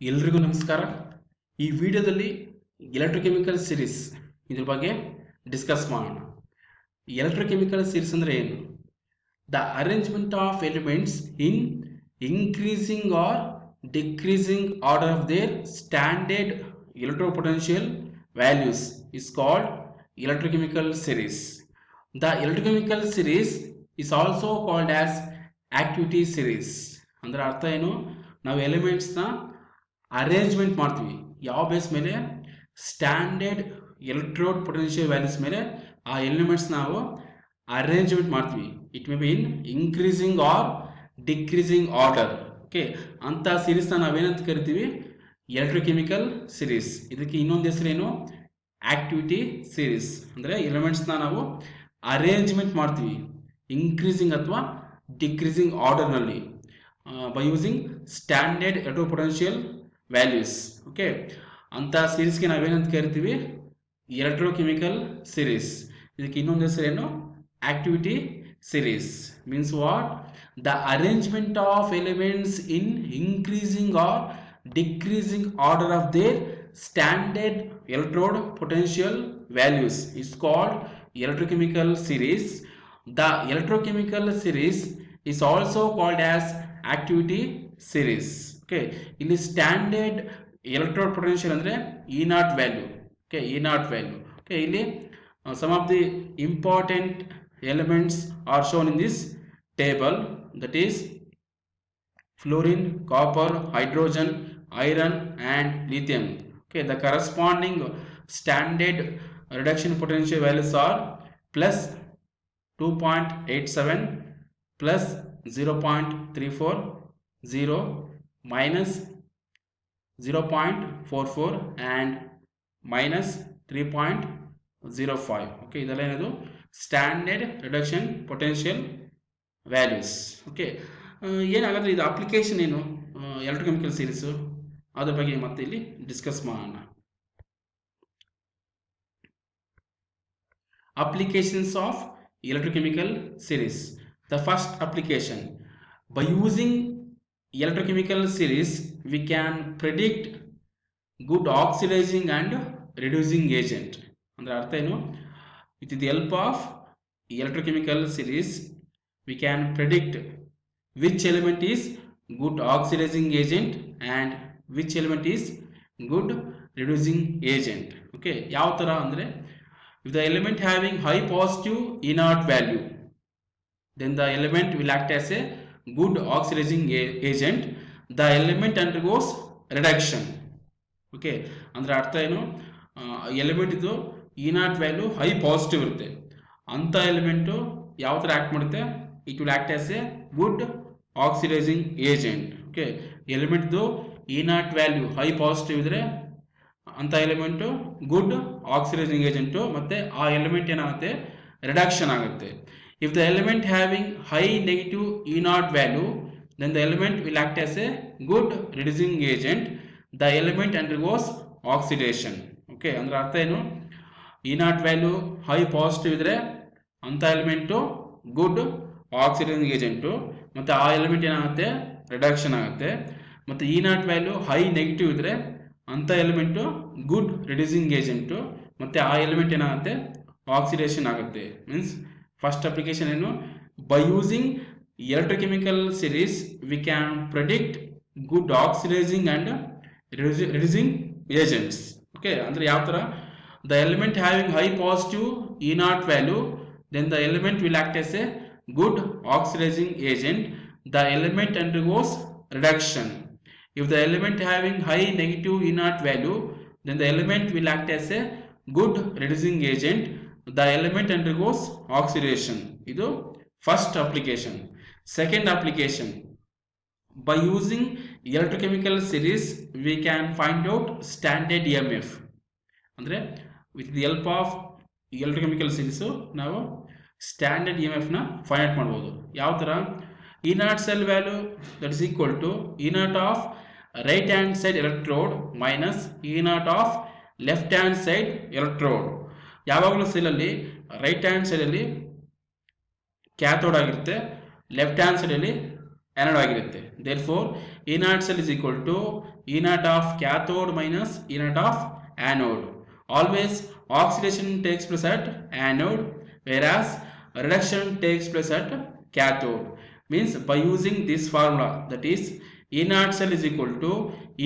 ಎಲ್ರಿಗೂ ನಮಸ್ಕಾರ. ಈ ವಿಡಿಯೋದಲ್ಲಿ ಎಲೆಕ್ಟ್ರೋಕೆಮಿಕಲ್ ಸೀರೀಸ್ ಇದ್ರ ಬಗ್ಗೆ ಡಿಸ್ಕಸ್ ಮಾಡೋಣ. ಎಲೆಕ್ಟ್ರೋಕೆಮಿಕಲ್ ಸೀರೀಸ್ ಅಂದ್ರೆ ಏನು? The arrangement of elements in increasing or decreasing order of their standard electropotential values is called electrochemical series. The electrochemical series is also called as activity series. ಅಂದ್ರೆ ಅರ್ಥ ಏನು? ನಾವು ಎಲಿಮೆಂಟ್ಸ್ನ arrangement ಮಾಡ್ತೀವಿ. ಯಾವ base ಮೇಲೆ? Standard electrode potential values ಮೇಲೆ ಆ elements ನಾವು ಅರೇಂಜ್ಮೆಂಟ್ ಮಾಡ್ತೀವಿ. It may be in increasing or decreasing order. Okay, ಅಂತ ಸೀರೀಸ್ನ ನಾವೇನಂತ ಕರಿತೀವಿ? Electrochemical series. ಇದಕ್ಕೆ ಇನ್ನೊಂದು ಹೆಸರೇನು? Activity series. ಅಂದರೆ ಎಲಿಮೆಂಟ್ಸ್ನ ನಾವು ಅರೇಂಜ್ಮೆಂಟ್ ಮಾಡ್ತೀವಿ ಇನ್ಕ್ರೀಸಿಂಗ್ ಅಥವಾ ಡಿಕ್ರೀಸಿಂಗ್ ಆರ್ಡರ್ನಲ್ಲಿ by using standard electropotential values. Okay, ಅಂತ ಸೀರೀಸ್ಗೆ ನಾವೇನಂತ ಕರಿತೀವಿ? Electrochemical series. ಇದಕ್ಕೆ ಇನ್ನೊಂದು ಹೆಸರೇನು? Activity series. Means what? The arrangement of elements in increasing or decreasing order of their standard electrode potential values is called electrochemical series. The electrochemical series is also called as activity series. Okay, ಇಲ್ಲಿ standard electrode potential ಅಂದ್ರೆ E naught value. Okay, E naught value. Okay, ಇಲ್ಲಿ some of the important elements are shown in this table, that is fluorine, copper, hydrogen, iron and lithium. Okay, the corresponding standard reduction potential values are plus 2.87, plus 0.34, 0, minus 0.44 and minus 3.05. Okay, ಇದೆಲ್ಲ ಏನದು? Standard reduction potential values. Okay, ಏನಾಗುತ್ತೆ ಇದು application ಏನು electrochemical series? ಅದ್ರ ಬಗ್ಗೆ ಮತ್ತೆ ಇಲ್ಲಿ discuss ಮಾಡೋಣ. Applications of electrochemical series. The first application, by using electrochemical series we can predict good oxidising and reducing agent. ಅಂದ್ರೆ ಅರ್ಥ ಏನು? With the help of electrochemical series we can predict which element is good oxidizing agent and which element is good reducing agent. Okay, ಯಾವ ತರ ಅಂದ್ರೆ, if the element having high positive E naught value, then the element will act as a good oxidizing agent. The element undergoes reduction. Okay, ಅಂದ್ರೆ ಅರ್ಥ ಏನು? Element ಇದು E naught value high positive ಇರುತ್ತೆ. ಅಂತ element ಯಾವ ತರ act ಮಾಡುತ್ತೆ? It will act as a good oxidizing agent. Okay, element E naught value high positive ಇದ್ರೆ ಅಂತ ಎಲಿಮೆಂಟು ಗುಡ್ ಆಕ್ಸಿಡೈಸಿಂಗ್ ಏಜೆಂಟು, ಮತ್ತೆ ಆ ಎಲಿಮೆಂಟ್ ಏನಾಗುತ್ತೆ? ರಿಡಕ್ಷನ್ ಆಗುತ್ತೆ. If the element having high negative E naught value, then the element will act as a good reducing agent. The element undergoes oxidation. Okay, ಅಂದ್ರೆ ಅರ್ಥ ಏನು? E naught value high positive ಇದ್ರೆ ಅಂತ element good oxidising agent, ಮತ್ತು ಆ element ಏನಾಗುತ್ತೆ? Reduction ಆಗುತ್ತೆ. ಮತ್ತು E naught value high negative ಇದ್ರೆ ಅಂಥ ಎಲಿಮೆಂಟು ಗುಡ್ ರಿಡ್ಯೂಸಿಂಗ್ ಏಜೆಂಟು, ಮತ್ತು ಆ ಎಲಿಮೆಂಟ್ ಏನಾಗುತ್ತೆ? ಆಕ್ಸಿಡೇಷನ್ ಆಗುತ್ತೆ. ಮೀನ್ಸ್ ಫಸ್ಟ್ ಅಪ್ಲಿಕೇಶನ್ ಏನು? By using electrochemical series we can predict good oxidising and reducing agents. Okay, ಅಂದರೆ ಯಾವ ಥರ? The element having high positive E naught value, then the element will act as a good oxidizing agent. The element undergoes reduction. If the element having high negative E naught value, then the element will act as a good reducing agent. The element undergoes oxidation. ಇದು first application. Second application, by using electrochemical series we can find out standard EMF. ಅಂದ್ರೆ with the help of electrochemical series ನಾವು standard EMF ನ find out ಮಾಡ್ಬೋದು. ಯಾವ ತರ? E naught cell value that is equal to E naught of right hand side electrode minus E naught of left hand side electrode. ಯಾವಾಗಲೂ cell ಅಲ್ಲಿ right hand side ಅಲ್ಲಿ cathode ಆಗಿರುತ್ತೆ, left hand side ಅಲ್ಲಿ anode ಆಗಿರುತ್ತೆ. Therefore E naught cell is equal to E naught of cathode minus E naught of anode. Always oxidation takes place at anode, whereas reduction takes place at cathode. Means by using this formula, that is E naught cell is equal to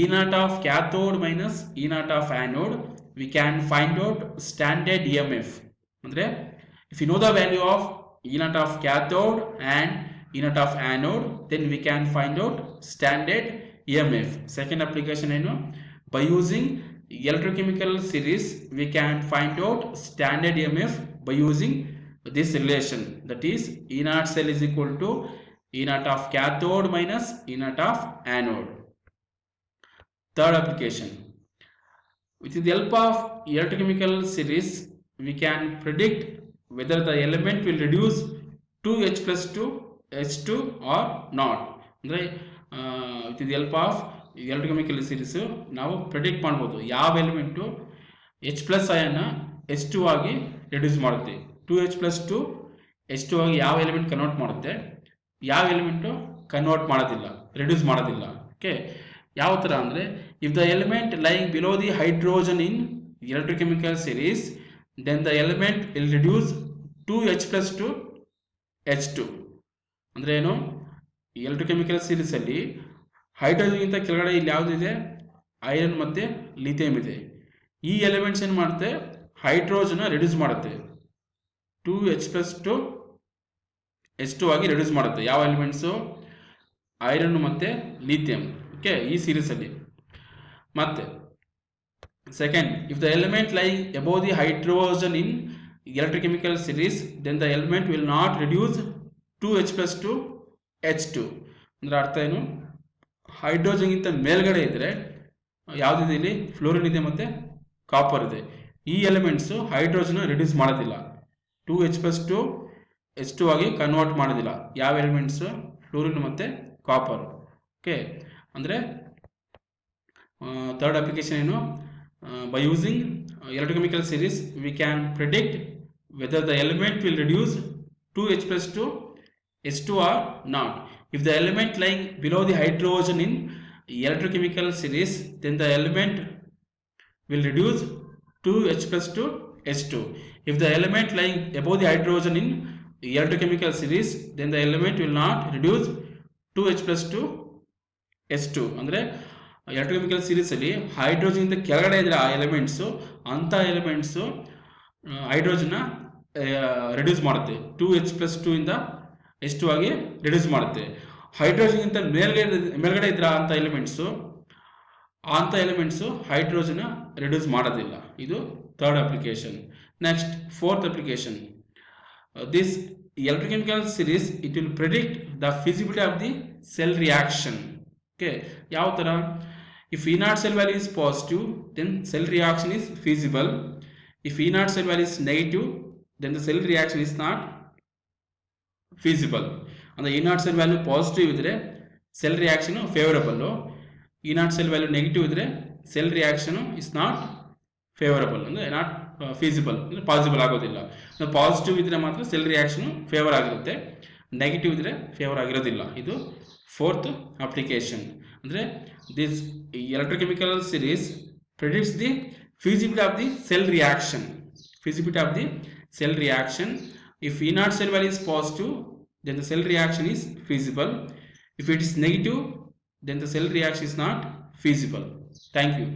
E naught of cathode minus E naught of anode, we can find out standard EMF. Andre if you know the value of E naught of cathode and E naught of anode, then we can find out standard EMF. Second application I know, by using electrochemical series we can find out standard EMF by using this relation, that is E naught cell is equal to E naught of cathode minus E naught of anode. Third application, with the help of electrochemical series we can predict whether the element will reduce to H plus to H2 or not. ಅಂದರೆ with the help of electrochemical series ನಾವು predict ಮಾಡ್ಬೋದು ಯಾವ element H plus ಅಯನ್ನ H2 ಆಗಿ reduce ಮಾಡುತ್ತೆ, 2H plus 2 H2 ಆಗಿ ಯಾವ element convert ಮಾಡುತ್ತೆ, ಯಾವ ಎಲಿಮೆಂಟು ಕನ್ವರ್ಟ್ ಮಾಡೋದಿಲ್ಲ, ರಿಡ್ಯೂಸ್ ಮಾಡೋದಿಲ್ಲ. ಓಕೆ, ಯಾವ ಥರ ಅಂದರೆ if the element lying below the hydrogen in electrochemical series, then the element will reduce 2H plus to H2. ಅಂದರೆ ಏನು, ಎಲೆಕ್ಟ್ರೋಕೆಮಿಕಲ್ ಸೀರೀಸ್ ಅಲ್ಲಿ ಹೈಡ್ರೋಜನ್ಗಿಂತ ಕೆಳಗಡೆ ಇಲ್ಲಿ ಯಾವುದಿದೆ, ಐರನ್ ಮತ್ತೆ ಲಿಥಿಯಂ ಇದೆ. ಈ ಎಲಿಮೆಂಟ್ಸ್ ಏನು ಮಾಡುತ್ತೆ, ಹೈಡ್ರೋಜನ್ ರಿಡ್ಯೂಸ್ ಮಾಡುತ್ತೆ, 2H plus to H2 ಆಗಿ ರಿಡ್ಯೂಸ್ ಮಾಡುತ್ತೆ. ಯಾವ ಎಲಿಮೆಂಟ್ಸು, ಐರನ್ ಮತ್ತೆ ಲಿಥಿಯಂ. ಓಕೆ, ಈ ಸೀರೀಸ್ ಅಲ್ಲಿ. ಮತ್ತೆ second, if the element lying above the hydrogen in electrochemical series, then the element will not reduce 2H plus to H2. ಅಂದ್ರೆ ಅರ್ಥ ಏನು, ಹೈಡ್ರೋಜನ್ ಗಿಂತ ಮೇಲ್ಗಡೆ ಇದ್ರೆ ಯಾವುದಿದೆ ಇಲ್ಲಿ, ಫ್ಲೋರಿನ್ ಇದೆ ಮತ್ತೆ ಕಾಪರ್ ಇದೆ. ಈ ಎಲಿಮೆಂಟ್ಸ್ ಹೈಡ್ರೋಜನ್ ರಿಡ್ಯೂಸ್ ಮಾಡೋದಿಲ್ಲ, 2H plus to H2 ಆಗಿ ಕನ್ವರ್ಟ್ ಮಾಡೋದಿಲ್ಲ. ಯಾವ ಎಲಿಮೆಂಟ್ಸ್, ಫ್ಲೋರಿನ್ ಮತ್ತೆ ಕಾಪರ್. ಓಕೆ, ಅಂದರೆ ಥರ್ಡ್ ಅಪ್ಲಿಕೇಶನ್ ಏನು, by using electrochemical series we can predict whether the element will reduce 2H plus to H2 or not. If the element lying below the hydrogen in electrochemical series, then the element will reduce 2H plus to H2. If the element lying above the hydrogen in electrochemical series, then the element will not reduce 2H plus to H2. ಅಂದರೆ electrochemical series ಅಲ್ಲಿ hydrogen ಇಂದ ಕೆಳಗಡೆ ಇದ್ರೆ ಆ elements, ಅಂಥ elements ಹೈಡ್ರೋಜನ್ನ reduce ಮಾಡುತ್ತೆ, 2H plus 2 ಇಂದ H2 ಆಗಿ ರಿಡ್ಯೂಸ್ ಮಾಡುತ್ತೆ. ಹೈಡ್ರೋಜನ್ ಇಂದ ಮೇಲ್ಗಡೆ ಇದ್ರೆ ಅಂಥ ಎಲಿಮೆಂಟ್ಸು ಹೈಡ್ರೋಜನ್ ರಿಡ್ಯೂಸ್ ಮಾಡೋದಿಲ್ಲ. ಇದು third application. Next fourth application, this electrochemical series it will predict the feasibility of the cell reaction. Okay, ಯಾವ ಥರ, if E naught cell value is positive, then cell reaction is feasible. If E naught cell value is negative, then the cell reaction is not feasible. ಅಂದರೆ E naught cell value positive ಇದ್ರೆ cell reaction favourable, E naught cell value negative ಇದ್ರೆ cell reaction is not favourable, ಅಂದರೆ not feasible, ಅಂದರೆ possible ಆಗೋದಿಲ್ಲ. Positive ಇದ್ರೆ ಮಾತ್ರ cell reaction favour ಆಗಿರುತ್ತೆ, negative ಇದ್ರೆ ಫೇವರ್ ಆಗಿರೋದಿಲ್ಲ. ಇದು ಫೋರ್ತ್ ಅಪ್ಲಿಕೇಶನ್. ಅಂದರೆ this electrochemical series predicts the feasibility of the cell reaction. Feasibility of the cell reaction. If E naught cell value is positive, then the cell reaction is feasible. If it is negative, then the cell reaction is not feasible. Thank you.